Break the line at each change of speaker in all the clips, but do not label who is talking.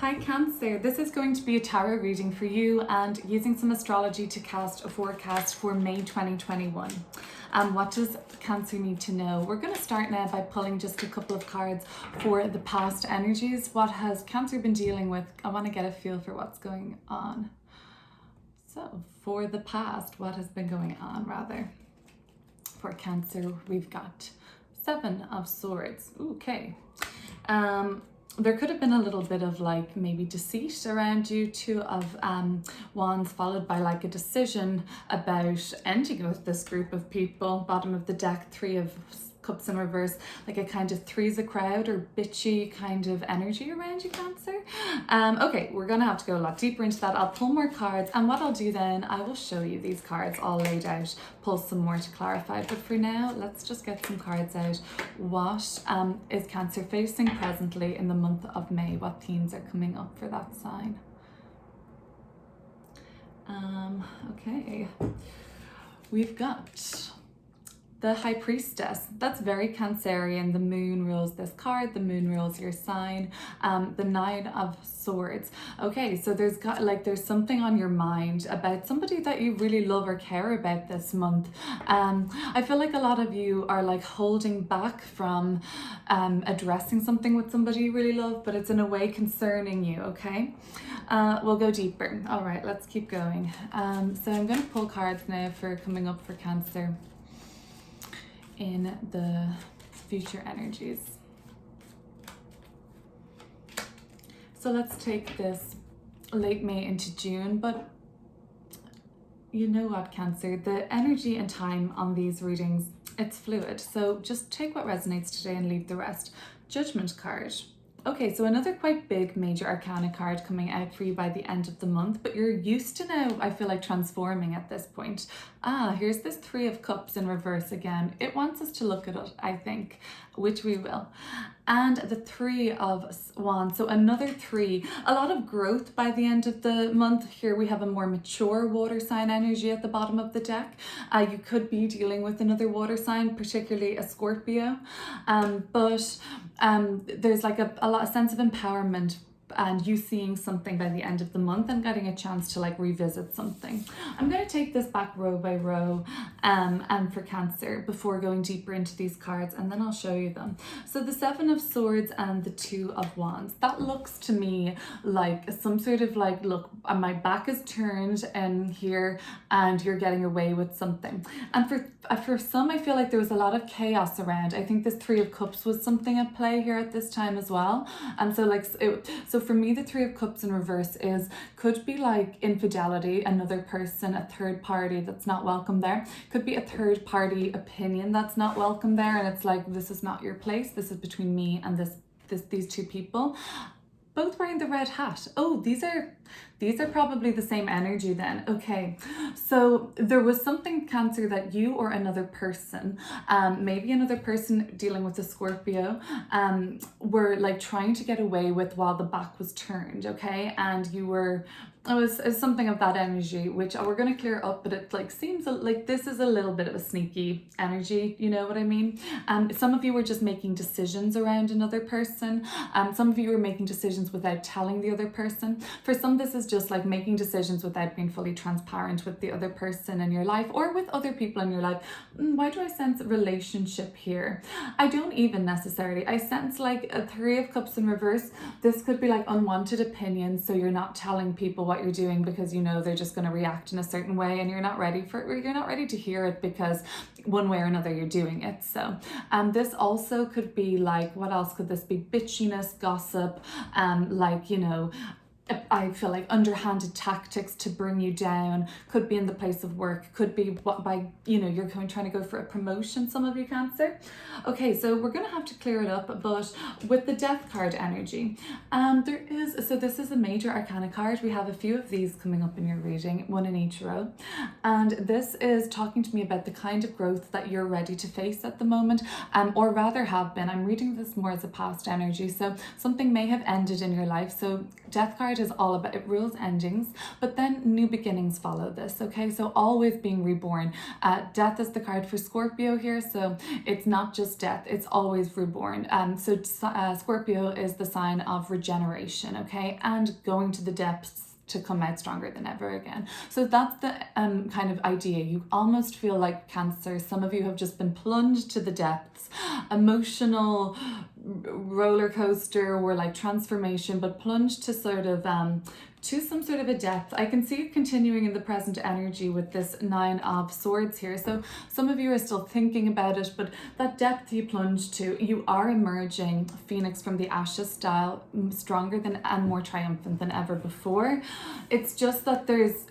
Hi Cancer, this is going to be a tarot reading for you and using some astrology to cast a forecast for May 2021. What does Cancer need to know? We're going to start now by pulling just a couple of cards for the past energies. What has Cancer been dealing with? I want to get a feel for what's going on. So for the past, what has been going on rather? For Cancer, we've got Seven of Swords. Okay. There could have been a little bit of like maybe deceit around you. Two of Wands followed by like a decision about ending with this group of people. Bottom of the deck, Three of Cups in reverse, like a kind of three's a crowd or bitchy kind of energy around you, Cancer. Okay, we're gonna have to go a lot deeper into that. I'll pull more cards, and what I'll do then, I will show you these cards all laid out, pull some more to clarify. But for now, let's just get some cards out. What is Cancer facing presently in the month of May? What themes are coming up for that sign? Okay, we've got the High Priestess. That's very Cancerian. The moon rules this card. The moon rules your sign. The Nine of Swords. Okay, so there's something on your mind about somebody that you really love or care about this month. I feel like a lot of you are like holding back from addressing something with somebody you really love, but it's in a way concerning you, okay? We'll go deeper. All right, let's keep going. So I'm going to pull cards now for coming up for Cancer in the future energies. So let's take this late May into June, but you know what, Cancer, the energy and time on these readings, it's fluid. So just take what resonates today and leave the rest. Judgment card. Okay, so another quite big major arcana card coming out for you by the end of the month, but you're used to now, I feel like, transforming at this point. Here's this Three of Cups in reverse again. It wants us to look at it, I think, which we will. And the Three of Wands, so another three. A lot of growth by the end of the month. Here we have a more mature water sign energy at the bottom of the deck. You could be dealing with another water sign, particularly a Scorpio. But there's like a sense of empowerment and you seeing something by the end of the month and getting a chance to like revisit something. I'm going to take this back row by row and for Cancer before going deeper into these cards, and then I'll show you them. So the Seven of Swords and the Two of Wands, that looks to me like some sort of like, look, my back is turned and here and you're getting away with something. And for some, I feel like there was a lot of chaos around. I think this Three of Cups was something at play here at this time as well. And so like, so for me, the Three of Cups in reverse could be like infidelity, another person, a third party that's not welcome there. Could be a third party opinion that's not welcome there. And it's like, this is not your place. This is between me and these two people. Both wearing the red hat. Oh, these are probably the same energy then. Okay, so there was something, Cancer, that you or another person, maybe another person dealing with a Scorpio, were like trying to get away with while the back was turned, okay? And you were, it was something of that energy, which we're going to clear up, but it like seems like this is a little bit of a sneaky energy, you know what I mean? Some of you were just making decisions around another person. Some of you were making decisions without telling the other person. For some, this is just like making decisions without being fully transparent with the other person in your life or with other people in your life. Why do I sense a relationship here? I don't even necessarily. I sense like a Three of Cups in reverse. This could be like unwanted opinions. So you're not telling people what you're doing because you know they're just going to react in a certain way and you're not ready for it, or you're not ready to hear it because one way or another you're doing it. So this also could be like, what else could this be? Bitchiness, gossip, like, you know, I feel like underhanded tactics to bring you down. Could be in the place of work, could be by, you know, you're trying to go for a promotion, some of you, Cancer. Okay, so we're going to have to clear it up, but with the Death card energy, so this is a major arcana card. We have a few of these coming up in your reading, one in each row. And this is talking to me about the kind of growth that you're ready to face at the moment, or rather have been. I'm reading this more as a past energy. So something may have ended in your life. So Death card is all about, it rules endings, but then new beginnings follow this, okay? So always being reborn. Death is the card for Scorpio here, so it's not just death, it's always reborn. So Scorpio is the sign of regeneration, okay? And going to the depths to come out stronger than ever again. So that's the kind of idea. You almost feel like Cancer, some of you have just been plunged to the depths, emotional roller coaster or like transformation, but plunged to sort of to some sort of a depth. I can see it continuing in the present energy with this 9 of Swords here. So some of you are still thinking about it, but that depth you plunge to, you are emerging Phoenix from the ashes style, stronger than and more triumphant than ever before. It's just that there's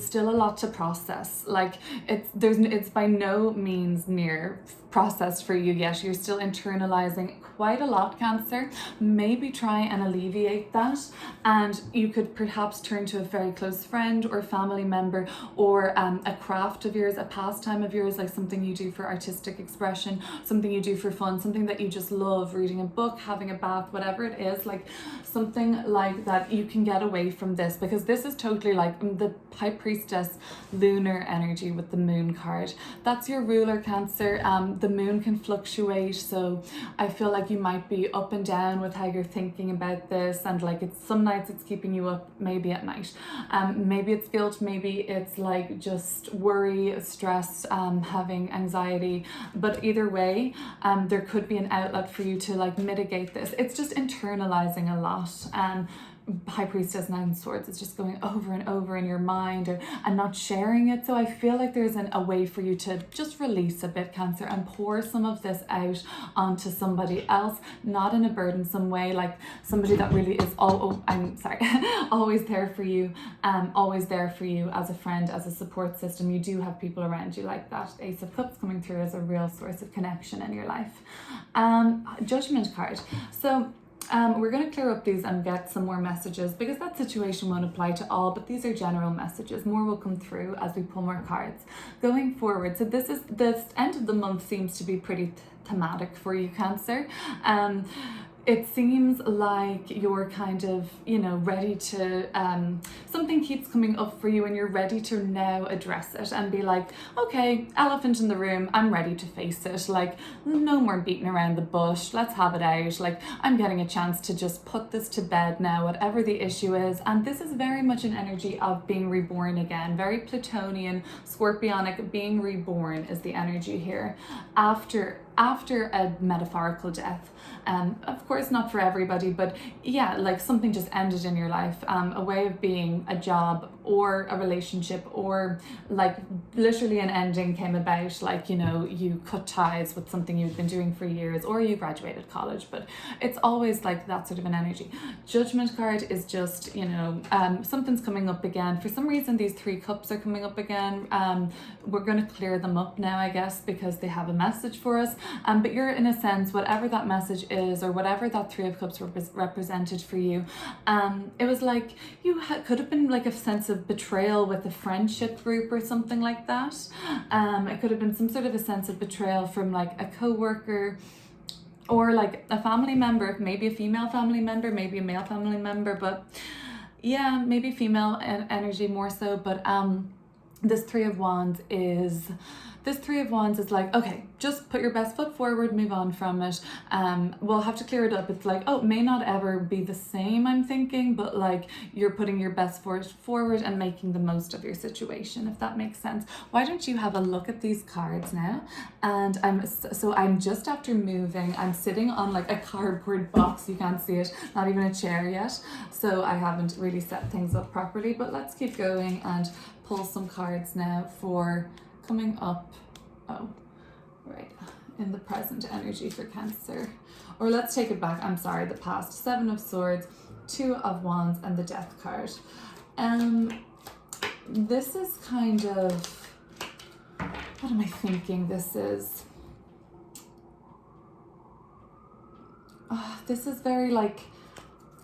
still a lot to process. Like it's by no means near processed for you yet. You're still internalizing quite a lot, Cancer. Maybe try and alleviate that, and you could perhaps turn to a very close friend or family member, or a craft of yours, a pastime of yours, like something you do for artistic expression, something you do for fun, something that you just love, reading a book, having a bath, whatever it is, like something like that. You can get away from this, because this is totally like the High Priestess lunar energy with the Moon card. That's your ruler, Cancer. The moon can fluctuate, so I feel like you might be up and down with how you're thinking about this, and like it's some nights it's keeping you up, maybe at night. Maybe it's guilt, maybe it's like just worry, stress, having anxiety, but either way, there could be an outlet for you to like mitigate this. It's just internalizing a lot. High Priestess, 9 Swords is just going over and over in your mind, and not sharing it. So I feel like there's a way for you to just release a bit, Cancer, and pour some of this out onto somebody else, not in a burdensome way, like somebody that really is always there for you, always there for you as a friend, as a support system. You do have people around you like that. Ace of Cups coming through as a real source of connection in your life. Judgment card. So we're going to clear up these and get some more messages, because that situation won't apply to all, but these are general messages. More will come through as we pull more cards going forward. So this end of the month seems to be pretty thematic for you, Cancer. It seems like you're kind of, ready to, something keeps coming up for you and you're ready to now address it and be like, okay, elephant in the room, I'm ready to face it. Like, no more beating around the bush, let's have it out. Like, I'm getting a chance to just put this to bed now, whatever the issue is. And this is very much an energy of being reborn again, very Plutonian, Scorpionic. Being reborn is the energy here after a metaphorical death. Of course, not for everybody, but yeah, like something just ended in your life, a way of being, a job or a relationship, or like literally an ending came about, like, you cut ties with something you've been doing for years, or you graduated college, but it's always like that sort of an energy. Judgment card is just, something's coming up again. For some reason, these 3 cups are coming up again. We're going to clear them up now, I guess, because they have a message for us. But you're, in a sense, whatever that message is, or whatever that 3 of Cups represented for you, it was like you could have been like a sense of betrayal with a friendship group or something like that. It could have been some sort of a sense of betrayal from like a co-worker, or like a family member, maybe a female family member, maybe a male family member, but yeah, maybe female energy more so. But this 3 of Wands is like, okay, just put your best foot forward, move on from it. We'll have to clear it up. It's like, oh, it may not ever be the same, I'm thinking, but like you're putting your best foot forward and making the most of your situation, if that makes sense. Why don't you have a look at these cards now? And I'm just after moving. I'm sitting on like a cardboard box. You can't see it, not even a chair yet. So I haven't really set things up properly, but let's keep going and pull some cards now for coming up, in the present energy for Cancer. Or let's take it back, I'm sorry, the past. 7 of Swords, 2 of Wands, and the Death card. This is kind of, what am I thinking this is? This is very like,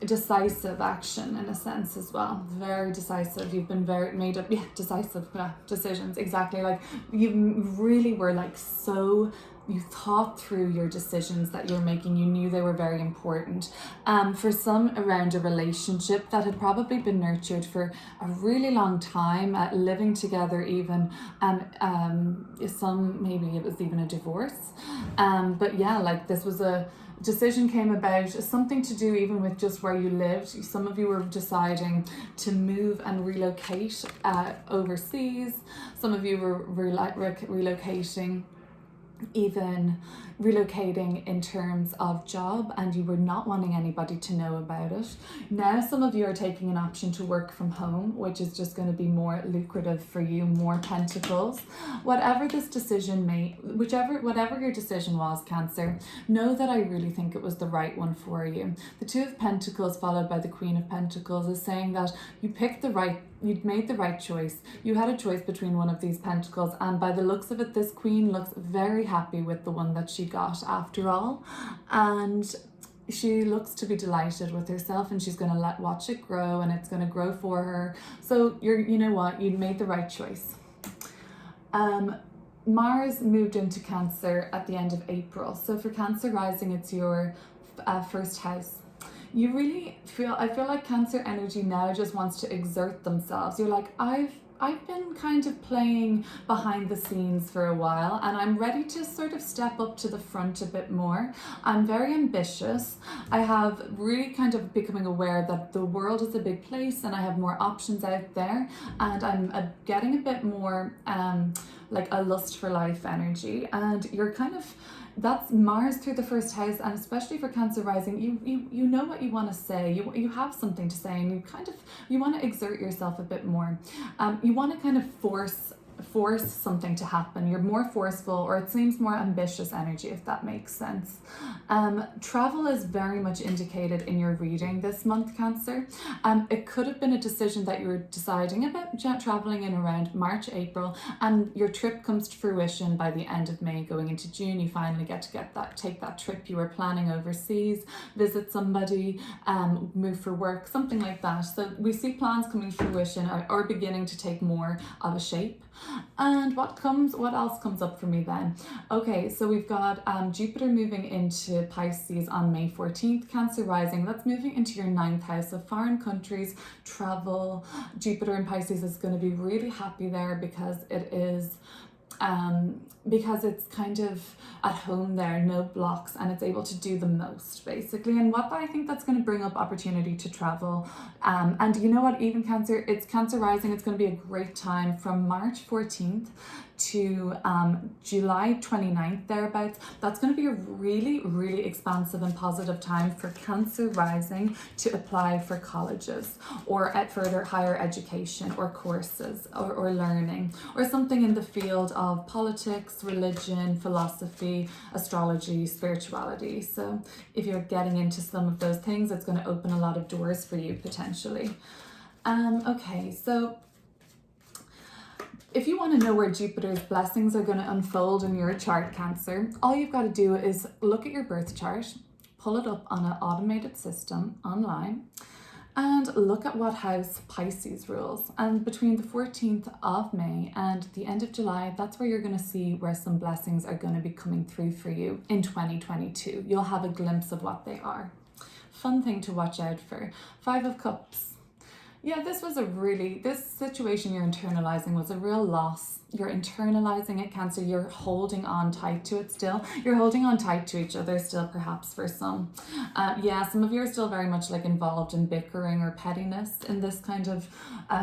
decisive action in a sense as well. Very decisive. You've been very made up, decisive decisions. Exactly. Like you really were like so, you thought through your decisions that you're making. You knew they were very important. For some, around a relationship that had probably been nurtured for a really long time, living together even, some maybe it was even a divorce. But yeah, like this was a decision came about, something to do even with just where you lived. Some of you were deciding to move and relocate overseas. Some of you were relocating, even relocating in terms of job, and you were not wanting anybody to know about it. Now some of you are taking an option to work from home, which is just going to be more lucrative for you, more pentacles. Whatever this decision whatever your decision was, Cancer, know that I really think it was the right one for you. The Two of Pentacles followed by the Queen of Pentacles is saying that you'd made the right choice. You had a choice between one of these pentacles, and by the looks of it, this queen looks very happy with the one that she got after all, and she looks to be delighted with herself, and she's going to watch it grow, and it's going to grow for her. So you know what, you made the right choice. Mars moved into Cancer at the end of April, so for Cancer rising, it's your first house. You really I feel like Cancer energy now just wants to exert themselves. You're like, I've been kind of playing behind the scenes for a while, and I'm ready to sort of step up to the front a bit more. I'm very ambitious. I have really kind of becoming aware that the world is a big place and I have more options out there, and I'm getting a bit more like a lust for life energy, and you're kind of, that's Mars through the first house, and especially for Cancer rising, you know what you want to say. You have something to say, and you want to exert yourself a bit more. You want to kind of force something to happen. You're more forceful, or it seems more ambitious energy, if that makes sense. Travel is very much indicated in your reading this month, Cancer. It could have been a decision that you were deciding about traveling in around March, April, and your trip comes to fruition by the end of May going into June. You finally get to take that trip you were planning overseas, visit somebody, move for work, something like that. So we see plans coming to fruition or beginning to take more of a shape. And what else comes up for me then? Okay, so we've got Jupiter moving into Pisces on May 14th, Cancer rising. That's moving into your 9th house of foreign countries, travel. Jupiter in Pisces is going to be really happy there because it is because it's kind of at home there, no blocks, and it's able to do the most basically. And what I think that's going to bring up opportunity to travel. And you know what, even Cancer, it's Cancer rising, it's going to be a great time from March 14th to July 29th thereabouts. That's going to be a really, really expansive and positive time for Cancer rising to apply for colleges or at further higher education or courses or learning or something in the field of politics, religion, philosophy, astrology, spirituality. So if you're getting into some of those things, it's going to open a lot of doors for you potentially. Okay, so if you want to know where Jupiter's blessings are going to unfold in your chart, Cancer, all you've got to do is look at your birth chart, pull it up on an automated system online, and look at what house Pisces rules. And between the 14th of May and the end of July, that's where you're going to see where some blessings are going to be coming through for you in 2022. You'll have a glimpse of what they are. Fun thing to watch out for. 5 of Cups. Yeah, this situation you're internalizing was a real loss. You're internalizing it, Cancer. You're holding on tight to it still. You're holding on tight to each other still, perhaps for some. Some of you are still very much like involved in bickering or pettiness in this kind of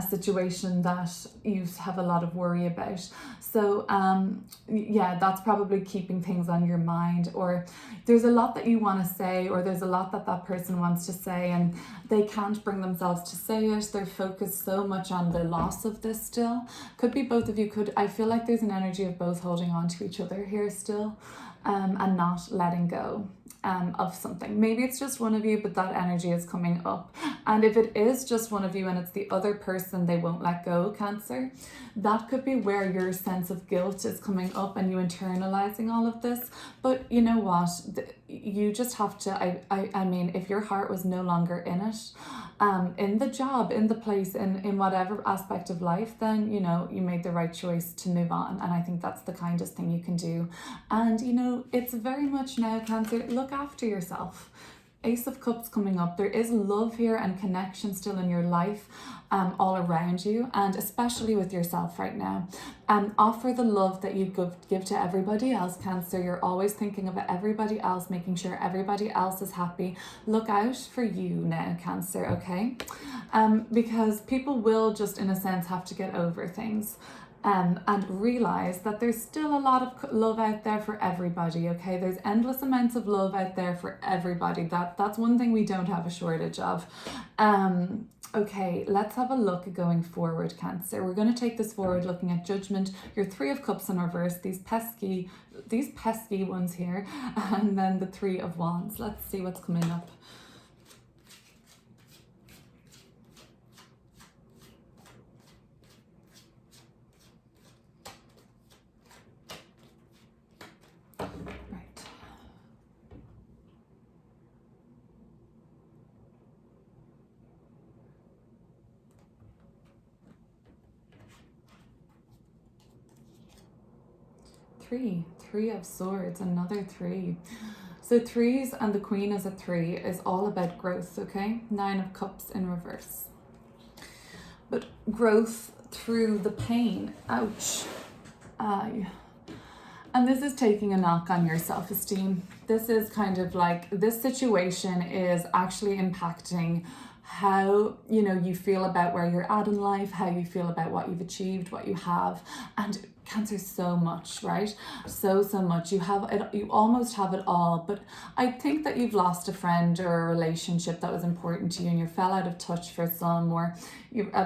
situation that you have a lot of worry about. So that's probably keeping things on your mind, or there's a lot that you want to say, or there's a lot that person wants to say and they can't bring themselves to say it. They're focused so much on the loss of this still. Could be both of you. I feel like there's an energy of both holding on to each other here still, and not letting go of something. Maybe it's just one of you, but that energy is coming up. And if it is just one of you and it's the other person they won't let go, Cancer, that could be where your sense of guilt is coming up and you internalizing all of this. But you know what? You just have to, I mean, if your heart was no longer in it, in the job, in the place, in whatever aspect of life, then, you know, you made the right choice to move on. And I think that's the kindest thing you can do. And, you know, it's very much now, Cancer, look after yourself. Ace of Cups coming up. There is love here and connection still in your life, all around you, and especially with yourself right now. Offer the love that you give to everybody else, Cancer. You're always thinking about everybody else, making sure everybody else is happy. Look out for you now, Cancer, okay? Because people will just, in a sense, have to get over things. And realize that there's still a lot of love out there for everybody, okay? There's endless amounts of love out there for everybody. That's one thing we don't have a shortage of. Okay, let's have a look going forward, Cancer. We're going to take this forward looking at Judgment, your Three of Cups in reverse, these pesky ones here, and then the Three of Wands. Let's see what's coming up. Three of Swords, another three. So threes and the Queen as a three is all about growth, okay? Nine of Cups in reverse. But growth through the pain, ouch. And this is taking a knock on your self-esteem. This is kind of like, this situation is actually impacting how, you know, you feel about where you're at in life, how you feel about what you've achieved, what you have. And Cancer, so much, right? So much. You have it, you almost have it all. But I think that you've lost a friend or a relationship that was important to you, and you fell out of touch for some, or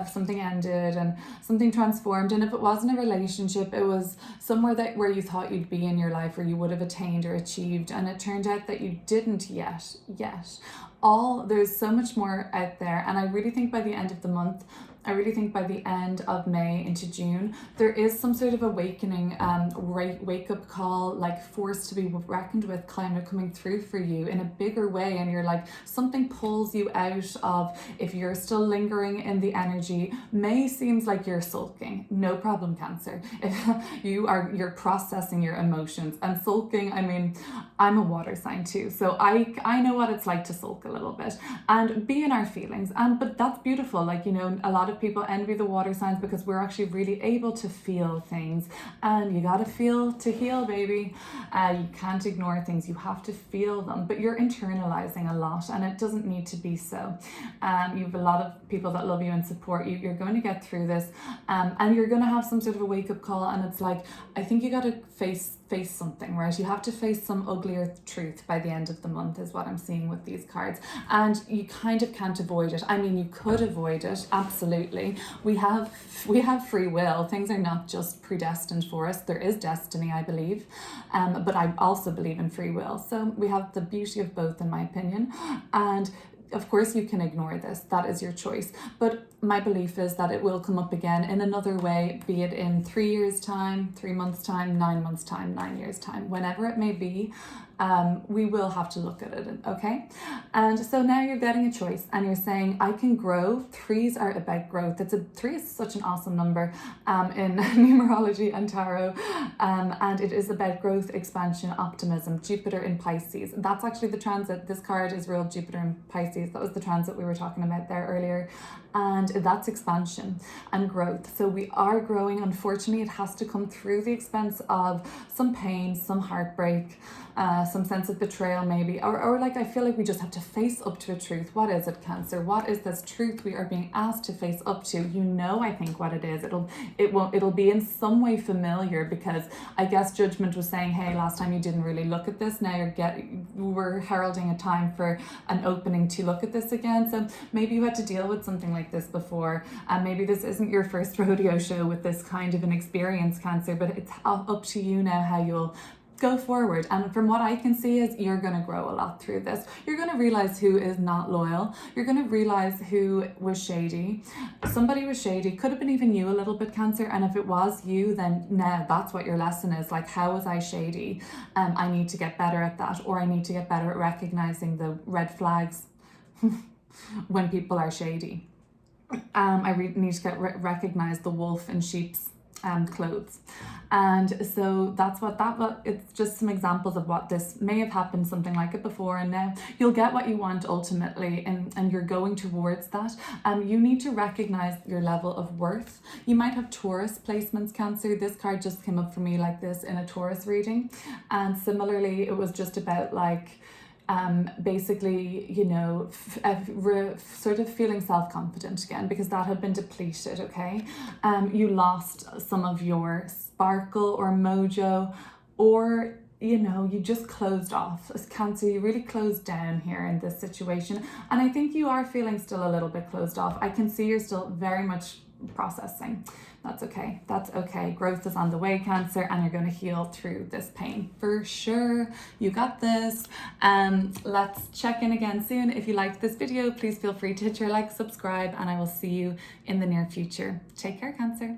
something ended and something transformed. And if it wasn't a relationship, it was somewhere where you thought you'd be in your life, where you would have attained or achieved, and it turned out that you didn't yet. There's so much more out there. And I really think by the end of the month, I really think by the end of May into June, there is some sort of awakening, wake-up call, like force to be reckoned with kind of coming through for you in a bigger way. And you're like, something pulls you out of, if you're still lingering in the energy, May seems like you're sulking. No problem, Cancer. If you're processing your emotions. And sulking, I mean, I'm a water sign too, so I know what it's like to sulk a little bit and be in our feelings. But that's beautiful. Like, you know, a lot of people envy the water signs because we're actually really able to feel things, and you gotta feel to heal, baby. You can't ignore things, you have to feel them, but you're internalizing a lot, and it doesn't need to be so. You have a lot of people that love you and support you. You're going to get through this, and you're going to have some sort of a wake-up call. And it's like, I think you got to face something, right? You have to face some uglier truth by the end of the month, is what I'm seeing with these cards. And you kind of can't avoid it. I mean, you could avoid it, absolutely. We have free will. Things are not just predestined for us. There is destiny, I believe, but I also believe in free will. So we have the beauty of both, in my opinion. And of course you can ignore this, that is your choice. But my belief is that it will come up again in another way, be it in 3 years' time, 3 months' time, 9 months' time, 9 years' time, whenever it may be. We will have to look at it, okay? And so now you're getting a choice, and you're saying, I can grow. Threes are about growth. Three is such an awesome number in numerology and tarot, and it is about growth, expansion, optimism. Jupiter in Pisces. That's actually the transit. This card is real Jupiter in Pisces. That was the transit we were talking about there earlier. And that's expansion and growth. So we are growing. Unfortunately, it has to come through the expense of some pain, some heartbreak, some sense of betrayal maybe, or like I feel like we just have to face up to a truth. What is it, Cancer? What is this truth we are being asked to face up to? You know, I think what it is. It'll be in some way familiar, because I guess Judgment was saying, hey, last time you didn't really look at this. Now we're heralding a time for an opening to look at this again. So maybe you had to deal with something like this before, and maybe this isn't your first rodeo show with this kind of an experience, Cancer, but it's up to you now how you'll go forward. And from what I can see is you're going to grow a lot through this. You're going to realize who is not loyal. You're going to realize who was shady. Somebody was shady. Could have been even you a little bit, Cancer. And if it was you, then now that's what your lesson is. Like, how was I shady? I need to get better at that, or I need to get better at recognizing the red flags when people are shady. I need to recognize the wolf in sheep's clothes. And so that's what it's just some examples of what this may have happened, something like it before, and now you'll get what you want ultimately, and you're going towards that. You need to recognize your level of worth. You might have Taurus placements, Cancer. This card just came up for me like this in a Taurus reading, and similarly it was just about like basically, you know, sort of feeling self-confident again, because that had been depleted, okay? You lost some of your sparkle or mojo, or, you know, you just closed off. As Cancer, you really closed down here in this situation. And I think you are feeling still a little bit closed off. I can see you're still very much processing. That's okay. That's okay. Growth is on the way, Cancer, and you're going to heal through this pain for sure. You got this. Let's check in again soon. If you liked this video, please feel free to hit your like, subscribe, and I will see you in the near future. Take care, Cancer.